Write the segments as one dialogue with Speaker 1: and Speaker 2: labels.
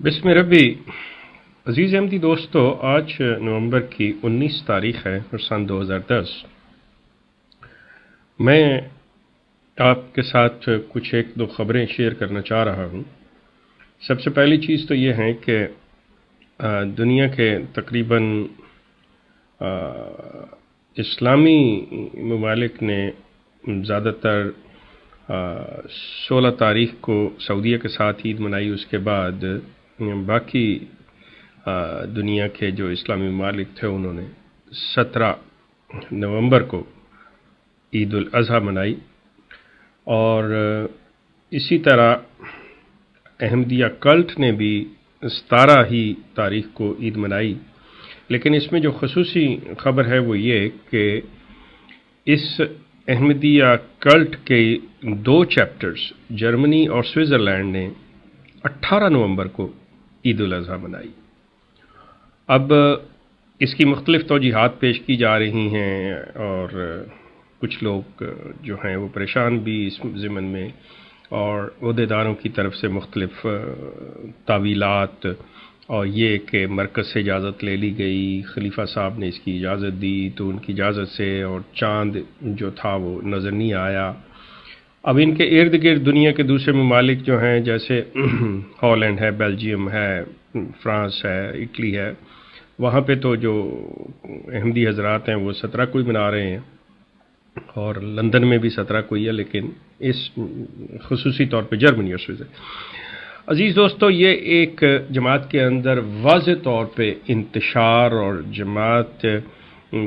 Speaker 1: بسم ربی عزیز احمدی دوستو، آج نومبر کی 19 تاریخ ہے اور سن 2010۔ میں آپ کے ساتھ کچھ ایک دو خبریں شیئر کرنا چاہ رہا ہوں۔ سب سے پہلی چیز تو یہ ہے کہ دنیا کے تقریباً اسلامی ممالک نے زیادہ تر 16 تاریخ کو سعودیہ کے ساتھ عید منائی، اس کے بعد باقی دنیا کے جو اسلامی ممالک تھے انہوں نے 17 نومبر کو عید الاضحیٰ منائی، اور اسی طرح احمدیہ کلٹ نے بھی 17 ہی تاریخ کو عید منائی۔ لیکن اس میں جو خصوصی خبر ہے وہ یہ کہ اس احمدیہ کلٹ کے 2 چیپٹرز جرمنی اور سوئٹزرلینڈ نے 18 نومبر کو عید الاضحیٰ منائی۔ اب اس کی مختلف توجیحات پیش کی جا رہی ہیں، اور کچھ لوگ جو ہیں وہ پریشان بھی اس ضمن میں، اور عہدیداروں کی طرف سے مختلف تعویلات، اور یہ کہ مرکز سے اجازت لے لی گئی، خلیفہ صاحب نے اس کی اجازت دی تو ان کی اجازت سے، اور چاند جو تھا وہ نظر نہیں آیا۔ اب ان کے ارد گرد دنیا کے دوسرے ممالک جو ہیں، جیسے ہالینڈ ہے، بیلجیم ہے، فرانس ہے، اٹلی ہے، وہاں پہ تو جو احمدی حضرات ہیں وہ 17 کو ہی منا رہے ہیں، اور لندن میں بھی 17 کو ہی ہے، لیکن اس خصوصی طور پہ جرمنی اور سوئٹزرلینڈ۔ عزیز دوستو، یہ ایک جماعت کے اندر واضح طور پہ انتشار اور جماعت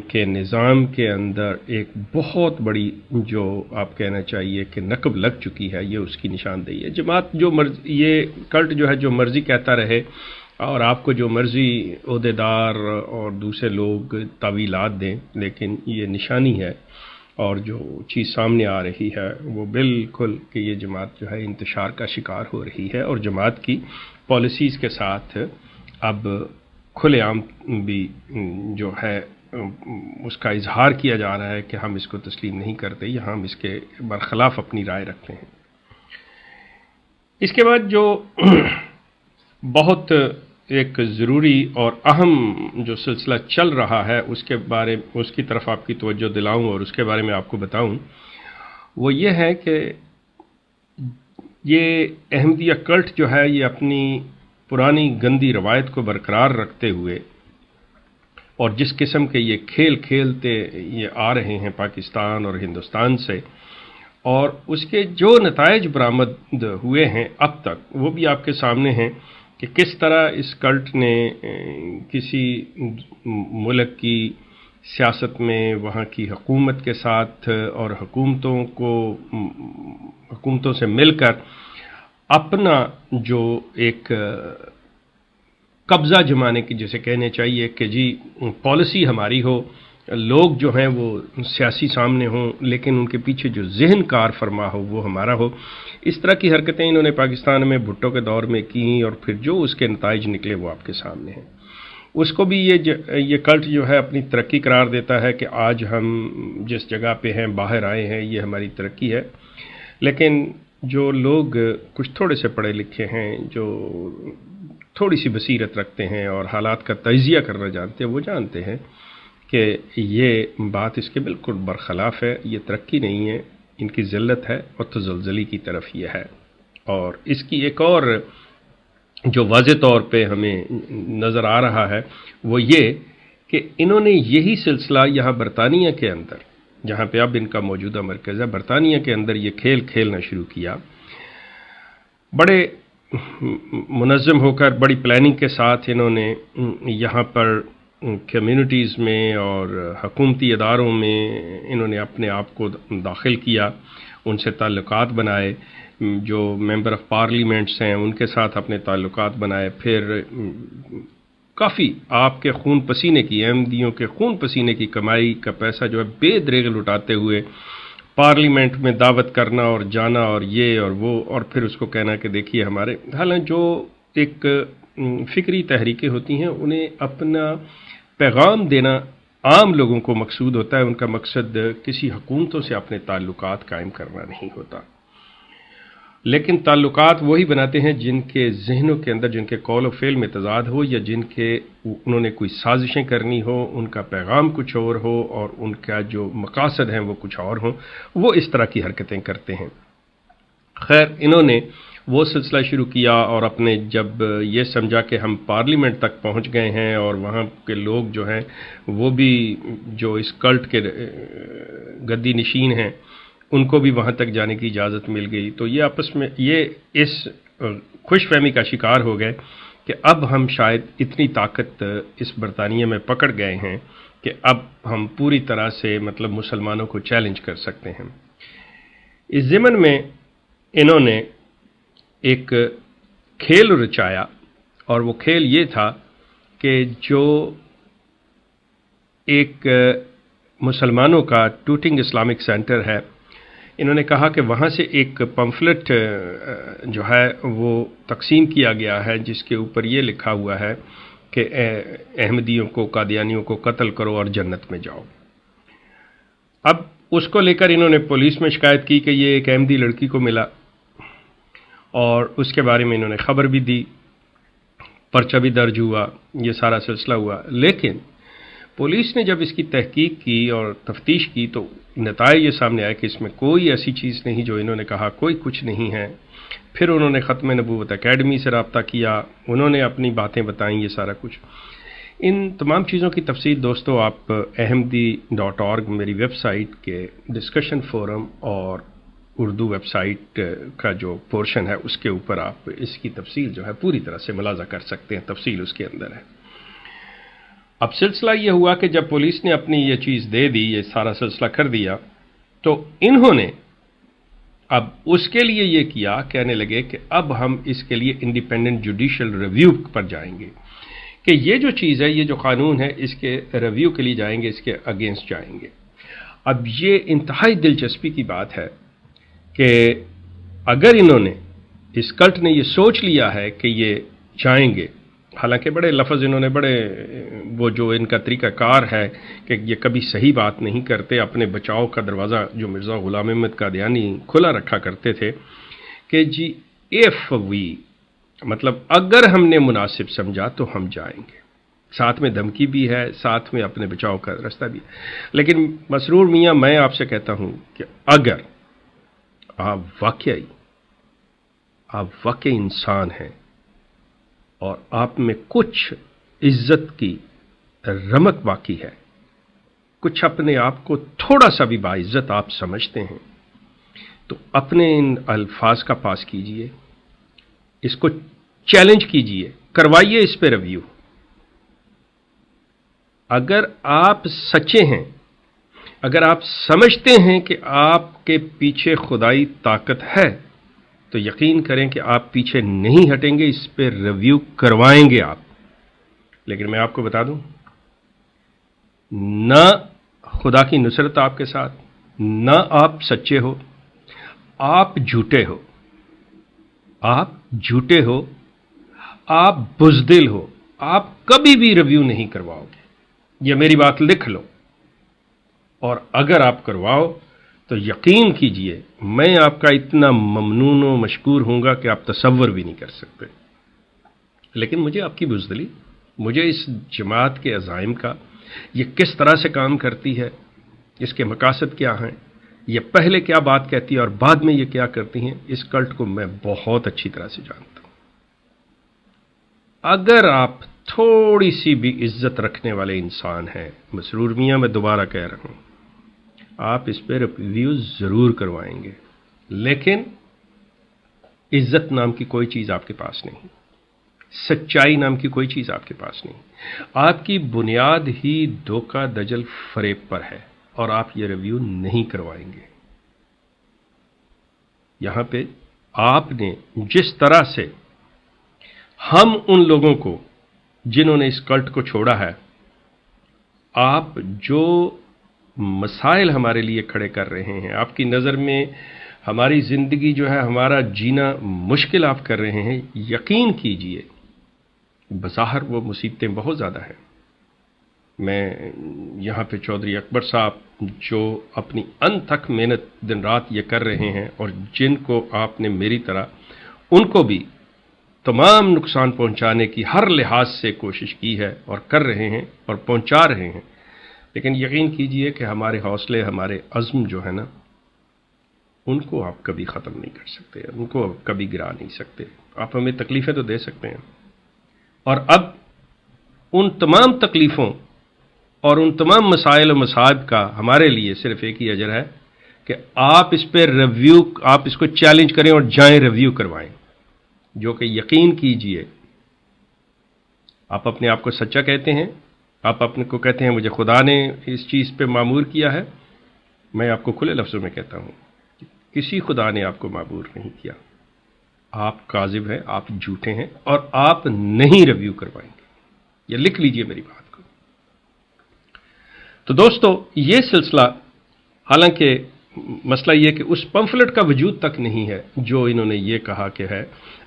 Speaker 1: کے نظام کے اندر ایک بہت بڑی، جو آپ کہنا چاہیے کہ نقب لگ چکی ہے، یہ اس کی نشاندہی ہے۔ جماعت جو یہ کلٹ جو ہے جو مرضی کہتا رہے، اور آپ کو جو مرضی عہدیدار اور دوسرے لوگ تعویلات دیں، لیکن یہ نشانی ہے، اور جو چیز سامنے آ رہی ہے وہ بالکل کہ یہ جماعت جو ہے انتشار کا شکار ہو رہی ہے، اور جماعت کی پالیسیز کے ساتھ اب کھلے عام بھی جو ہے اس کا اظہار کیا جا رہا ہے کہ ہم اس کو تسلیم نہیں کرتے، یا ہم اس کے برخلاف اپنی رائے رکھتے ہیں۔ اس کے بعد جو بہت ایک ضروری اور اہم جو سلسلہ چل رہا ہے اس کی طرف آپ کی توجہ دلاؤں اور اس کے بارے میں آپ کو بتاؤں، وہ یہ ہے کہ یہ احمدیہ کلٹ جو ہے یہ اپنی پرانی گندی روایت کو برقرار رکھتے ہوئے، اور جس قسم کے یہ کھیل کھیلتے یہ آ رہے ہیں پاکستان اور ہندوستان سے، اور اس کے جو نتائج برآمد ہوئے ہیں اب تک، وہ بھی آپ کے سامنے ہیں کہ کس طرح اس کلٹ نے کسی ملک کی سیاست میں وہاں کی حکومت کے ساتھ اور حکومتوں سے مل کر اپنا جو ایک قبضہ جمانے کی، جیسے کہنے چاہیے کہ جی پالیسی ہماری ہو، لوگ جو ہیں وہ سیاسی سامنے ہوں، لیکن ان کے پیچھے جو ذہن کار فرما ہو وہ ہمارا ہو۔ اس طرح کی حرکتیں انہوں نے پاکستان میں بھٹو کے دور میں کیں، اور پھر جو اس کے نتائج نکلے وہ آپ کے سامنے ہیں۔ اس کو بھی یہ کلٹ جو ہے اپنی ترقی قرار دیتا ہے کہ آج ہم جس جگہ پہ ہیں، باہر آئے ہیں، یہ ہماری ترقی ہے۔ لیکن جو لوگ کچھ تھوڑے سے پڑھے لکھے ہیں، جو تھوڑی سی بصیرت رکھتے ہیں اور حالات کا تجزیہ کرنا جانتے ہیں، وہ جانتے ہیں کہ یہ بات اس کے بالکل برخلاف ہے، یہ ترقی نہیں ہے، ان کی ذلت ہے اور تزلزلی کی طرف یہ ہے۔ اور اس کی ایک اور جو واضح طور پہ ہمیں نظر آ رہا ہے وہ یہ کہ انہوں نے یہی سلسلہ یہاں برطانیہ کے اندر، جہاں پہ اب ان کا موجودہ مرکز ہے، برطانیہ کے اندر یہ کھیل کھیلنا شروع کیا، بڑے منظم ہو کر، بڑی پلاننگ کے ساتھ انہوں نے یہاں پر کمیونٹیز میں اور حکومتی اداروں میں انہوں نے اپنے آپ کو داخل کیا، ان سے تعلقات بنائے، جو ممبر آف پارلیمنٹس ہیں ان کے ساتھ اپنے تعلقات بنائے، پھر کافی آپ کے خون پسینے کی، احمدیوں کے خون پسینے کی کمائی کا پیسہ جو ہے بے دریغ لٹاتے ہوئے پارلیمنٹ میں دعوت کرنا اور جانا اور یہ اور وہ، اور پھر اس کو کہنا کہ دیکھیے ہمارے، حالانکہ جو ایک فکری تحریکیں ہوتی ہیں انہیں اپنا پیغام دینا عام لوگوں کو مقصود ہوتا ہے، ان کا مقصد کسی حکومتوں سے اپنے تعلقات قائم کرنا نہیں ہوتا۔ لیکن تعلقات وہی بناتے ہیں جن کے ذہنوں کے اندر، جن کے قول و فعل میں تضاد ہو، یا جن کے انہوں نے کوئی سازشیں کرنی ہو، ان کا پیغام کچھ اور ہو اور ان کا جو مقاصد ہیں وہ کچھ اور ہوں، وہ اس طرح کی حرکتیں کرتے ہیں۔ خیر، انہوں نے وہ سلسلہ شروع کیا اور اپنے جب یہ سمجھا کہ ہم پارلیمنٹ تک پہنچ گئے ہیں اور وہاں کے لوگ جو ہیں وہ بھی جو اس کلٹ کے گدی نشین ہیں ان کو بھی وہاں تک جانے کی اجازت مل گئی، تو یہ آپس میں یہ اس خوش فہمی کا شکار ہو گئے کہ اب ہم شاید اتنی طاقت اس برطانیہ میں پکڑ گئے ہیں کہ اب ہم پوری طرح سے مطلب مسلمانوں کو چیلنج کر سکتے ہیں۔ اس ضمن میں انہوں نے ایک کھیل رچایا، اور وہ کھیل یہ تھا کہ جو ایک مسلمانوں کا ٹوٹنگ اسلامک سینٹر ہے، انہوں نے کہا کہ وہاں سے ایک پمفلٹ جو ہے وہ تقسیم کیا گیا ہے جس کے اوپر یہ لکھا ہوا ہے کہ احمدیوں کو، قادیانیوں کو قتل کرو اور جنت میں جاؤ۔ اب اس کو لے کر انہوں نے پولیس میں شکایت کی کہ یہ ایک احمدی لڑکی کو ملا، اور اس کے بارے میں انہوں نے خبر بھی دی، پرچہ بھی درج ہوا، یہ سارا سلسلہ ہوا۔ لیکن پولیس نے جب اس کی تحقیق کی اور تفتیش کی تو نتائج یہ سامنے آئے کہ اس میں کوئی ایسی چیز نہیں جو انہوں نے کہا، کوئی کچھ نہیں ہے۔ پھر انہوں نے ختم نبوت اکیڈمی سے رابطہ کیا، انہوں نے اپنی باتیں بتائیں، یہ سارا کچھ۔ ان تمام چیزوں کی تفصیل دوستو آپ ahmadi.org میری ویب سائٹ کے ڈسکشن فورم اور اردو ویب سائٹ کا جو پورشن ہے اس کے اوپر آپ اس کی تفصیل جو ہے پوری طرح سے ملاحظہ کر سکتے ہیں، تفصیل اس کے اندر ہے۔ اب سلسلہ یہ ہوا کہ جب پولیس نے اپنی یہ چیز دے دی، یہ سارا سلسلہ کر دیا، تو انہوں نے اب اس کے لیے یہ کیا، کہنے لگے کہ اب ہم اس کے لیے انڈیپینڈنٹ جوڈیشل ریویو پر جائیں گے، کہ یہ جو چیز ہے، یہ جو قانون ہے، اس کے ریویو کے لیے جائیں گے، اس کے اگینسٹ جائیں گے۔ اب یہ انتہائی دلچسپی کی بات ہے کہ اگر انہوں نے، اس کلٹ نے یہ سوچ لیا ہے کہ یہ جائیں گے، حالانکہ بڑے لفظ انہوں نے بڑے، وہ جو ان کا طریقہ کار ہے کہ یہ کبھی صحیح بات نہیں کرتے، اپنے بچاؤ کا دروازہ جو مرزا غلام احمد قادیانی کھلا رکھا کرتے تھے کہ جی ایف وی، مطلب اگر ہم نے مناسب سمجھا تو ہم جائیں گے، ساتھ میں دھمکی بھی ہے، ساتھ میں اپنے بچاؤ کا راستہ بھی ہے۔ لیکن مسرور میاں، میں آپ سے کہتا ہوں کہ اگر آپ واقعی انسان ہیں اور آپ میں کچھ عزت کی رمق باقی ہے، کچھ اپنے آپ کو تھوڑا سا بھی باعزت آپ سمجھتے ہیں، تو اپنے ان الفاظ کا پاس کیجئے، اس کو چیلنج کیجئے، کروائیے اس پہ ریویو۔ اگر آپ سچے ہیں، اگر آپ سمجھتے ہیں کہ آپ کے پیچھے خدائی طاقت ہے، تو یقین کریں کہ آپ پیچھے نہیں ہٹیں گے، اس پہ ریویو کروائیں گے آپ۔ لیکن میں آپ کو بتا دوں، نہ خدا کی نصرت آپ کے ساتھ، نہ آپ سچے ہو، آپ جھوٹے ہو، آپ جھوٹے ہو، آپ بزدل ہو، آپ کبھی بھی ریویو نہیں کرواؤ گے، یہ میری بات لکھ لو۔ اور اگر آپ کرواؤ تو یقین کیجئے میں آپ کا اتنا ممنون و مشکور ہوں گا کہ آپ تصور بھی نہیں کر سکتے۔ لیکن مجھے آپ کی بزدلی، مجھے اس جماعت کے عزائم کا، یہ کس طرح سے کام کرتی ہے، اس کے مقاصد کیا ہیں، یہ پہلے کیا بات کہتی ہے اور بعد میں یہ کیا کرتی ہیں، اس کلٹ کو میں بہت اچھی طرح سے جانتا ہوں۔ اگر آپ تھوڑی سی بھی عزت رکھنے والے انسان ہیں، مسرور میاں میں دوبارہ کہہ رہا ہوں، آپ اس پہ ریویو ضرور کروائیں گے، لیکن عزت نام کی کوئی چیز آپ کے پاس نہیں، سچائی نام کی کوئی چیز آپ کے پاس نہیں، آپ کی بنیاد ہی دھوکہ دجل فریب پر ہے، اور آپ یہ ریویو نہیں کروائیں گے۔ یہاں پہ آپ نے جس طرح سے ہم ان لوگوں کو جنہوں نے اس کلٹ کو چھوڑا ہے، آپ جو مسائل ہمارے لیے کھڑے کر رہے ہیں، آپ کی نظر میں ہماری زندگی جو ہے، ہمارا جینا مشکل آپ کر رہے ہیں، یقین کیجئے بظاہر وہ مصیبتیں بہت زیادہ ہیں، میں یہاں پہ چودھری اکبر صاحب جو اپنی انتھک محنت دن رات یہ کر رہے ہیں اور جن کو آپ نے میری طرح ان کو بھی تمام نقصان پہنچانے کی ہر لحاظ سے کوشش کی ہے اور کر رہے ہیں اور پہنچا رہے ہیں، لیکن یقین کیجئے کہ ہمارے حوصلے، ہمارے عزم جو ہے نا، ان کو آپ کبھی ختم نہیں کر سکتے، ان کو آپ کبھی گرا نہیں سکتے۔ آپ ہمیں تکلیفیں تو دے سکتے ہیں، اور اب ان تمام تکلیفوں اور ان تمام مسائل و مصائب کا ہمارے لیے صرف ایک ہی اجر ہے کہ آپ اس پہ ریویو، آپ اس کو چیلنج کریں اور جائیں ریویو کروائیں، جو کہ یقین کیجئے آپ اپنے آپ کو سچا کہتے ہیں، آپ اپنے کو کہتے ہیں مجھے خدا نے اس چیز پہ معمور کیا ہے، میں آپ کو کھلے لفظوں میں کہتا ہوں کسی خدا نے آپ کو معمور نہیں کیا، آپ کاذب ہیں، آپ جھوٹے ہیں، اور آپ نہیں ریویو کروائیں گے، یہ لکھ لیجئے میری بات کو۔ تو دوستو، یہ سلسلہ، حالانکہ مسئلہ یہ کہ اس پمفلٹ کا وجود تک نہیں ہے جو انہوں نے یہ کہا کہ ہے،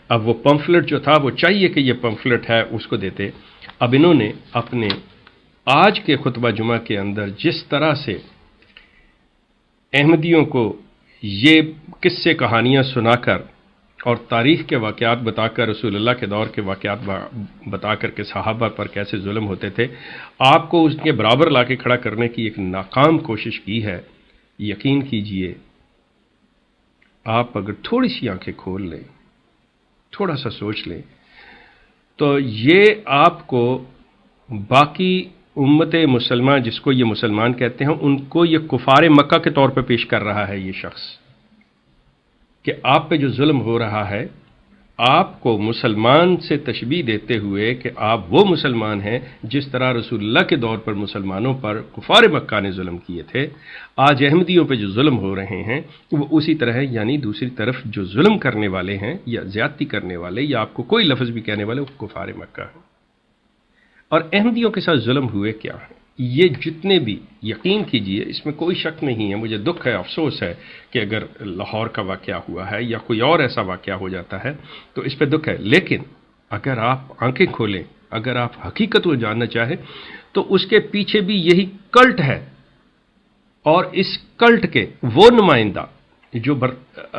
Speaker 1: اب وہ پمفلٹ جو تھا وہ چاہیے کہ یہ پمفلٹ ہے اس کو دیتے، اب انہوں نے اپنے آج کے خطبہ جمعہ کے اندر جس طرح سے احمدیوں کو یہ قصے کہانیاں سنا کر اور تاریخ کے واقعات بتا کر، رسول اللہ کے دور کے واقعات بتا کر کہ صحابہ پر کیسے ظلم ہوتے تھے، آپ کو اس کے برابر لا کے کھڑا کرنے کی ایک ناکام کوشش کی ہے، یقین کیجئے آپ اگر تھوڑی سی آنکھیں کھول لیں، تھوڑا سا سوچ لیں، تو یہ آپ کو باقی امت مسلمہ جس کو یہ مسلمان کہتے ہیں ان کو یہ کفار مکہ کے طور پہ پیش کر رہا ہے یہ شخص، کہ آپ پہ جو ظلم ہو رہا ہے، آپ کو مسلمان سے تشبیہ دیتے ہوئے کہ آپ وہ مسلمان ہیں جس طرح رسول اللہ کے دور پر مسلمانوں پر کفار مکہ نے ظلم کیے تھے، آج احمدیوں پہ جو ظلم ہو رہے ہیں وہ اسی طرح ہے، یعنی دوسری طرف جو ظلم کرنے والے ہیں یا زیادتی کرنے والے یا آپ کو کوئی لفظ بھی کہنے والے وہ کفار مکہ ہیں۔ اور احمدیوں کے ساتھ ظلم ہوئے کیا ہیں؟ یہ جتنے بھی، یقین کیجئے اس میں کوئی شک نہیں ہے، مجھے دکھ ہے، افسوس ہے کہ اگر لاہور کا واقعہ ہوا ہے یا کوئی اور ایسا واقعہ ہو جاتا ہے تو اس پہ دکھ ہے، لیکن اگر آپ آنکھیں کھولیں، اگر آپ حقیقت کو جاننا چاہیں تو اس کے پیچھے بھی یہی کلٹ ہے، اور اس کلٹ کے وہ نمائندہ جو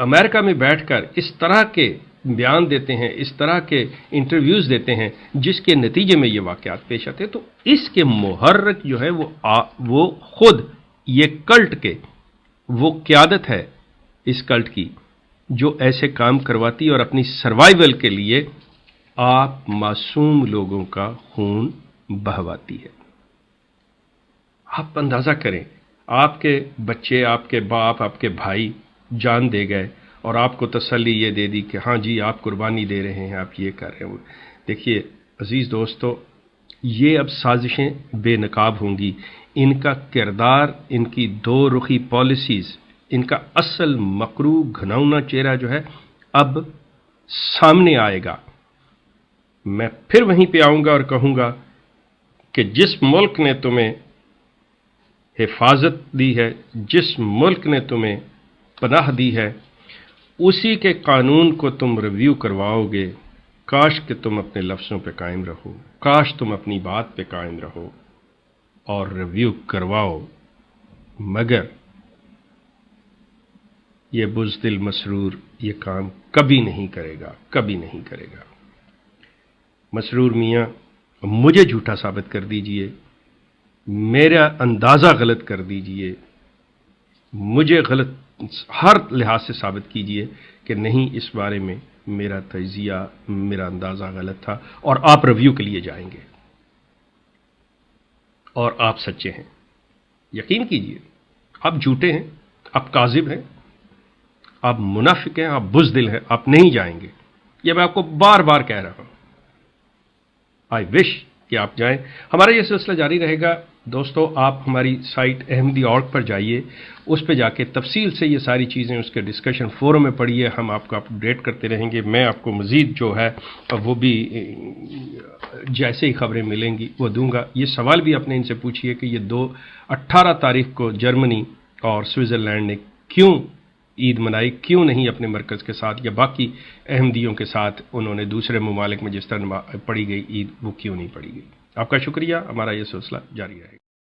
Speaker 1: امریکہ میں بیٹھ کر اس طرح کے بیان دیتے ہیں، اس طرح کے انٹرویوز دیتے ہیں جس کے نتیجے میں یہ واقعات پیش آتے ہیں، تو اس کے محرک جو ہے وہ خود یہ کلٹ کے، وہ قیادت ہے اس کلٹ کی جو ایسے کام کرواتی اور اپنی سروائیول کے لیے آپ معصوم لوگوں کا خون بہواتی ہے۔ آپ اندازہ کریں، آپ کے بچے، آپ کے باپ، آپ کے بھائی جان دے گئے اور آپ کو تسلی یہ دے دی کہ ہاں جی آپ قربانی دے رہے ہیں، آپ یہ کر رہے ہیں۔ دیکھیے عزیز دوستو، یہ اب سازشیں بے نقاب ہوں گی، ان کا کردار، ان کی دو رخی پالیسیز، ان کا اصل مکروہ گھناؤنا چہرہ جو ہے اب سامنے آئے گا۔ میں پھر وہیں پہ آؤں گا اور کہوں گا کہ جس ملک نے تمہیں حفاظت دی ہے، جس ملک نے تمہیں پناہ دی ہے، اسی کے قانون کو تم ریویو کرواؤ گے۔ کاش کہ تم اپنے لفظوں پہ قائم رہو، کاش تم اپنی بات پہ قائم رہو اور ریویو کرواؤ، مگر یہ بزدل مسرور یہ کام کبھی نہیں کرے گا، کبھی نہیں کرے گا۔ مسرور میاں مجھے جھوٹا ثابت کر دیجئے، میرا اندازہ غلط کر دیجئے، مجھے غلط ہر لحاظ سے ثابت کیجئے کہ نہیں اس بارے میں میرا تجزیہ، میرا اندازہ غلط تھا، اور آپ ریویو کے لیے جائیں گے اور آپ سچے ہیں۔ یقین کیجئے آپ جھوٹے ہیں، آپ کاذب ہیں، آپ منافق ہیں، آپ بزدل ہیں، آپ نہیں جائیں گے۔ یہ میں آپ کو بار بار کہہ رہا ہوں۔ آئی وش کہ آپ جائیں۔ ہمارا یہ سلسلہ جاری رہے گا دوستو، آپ ہماری سائٹ احمدی.org پر جائیے، اس پہ جا کے تفصیل سے یہ ساری چیزیں اس کے ڈسکشن فورم میں پڑھیے، ہم آپ کو اپ ڈیٹ کرتے رہیں گے۔ میں آپ کو مزید جو ہے وہ بھی جیسے ہی خبریں ملیں گی وہ دوں گا۔ یہ سوال بھی اپنے ان سے پوچھیے کہ یہ 18 تاریخ کو جرمنی اور سوئٹزرلینڈ نے کیوں عید منائی، کیوں نہیں اپنے مرکز کے ساتھ یا باقی احمدیوں کے ساتھ انہوں نے دوسرے ممالک میں جس طرح پڑھی گئی عید وہ کیوں نہیں پڑھی گئی۔ آپ کا شکریہ، ہمارا یہ سلسلہ جاری رہے گا۔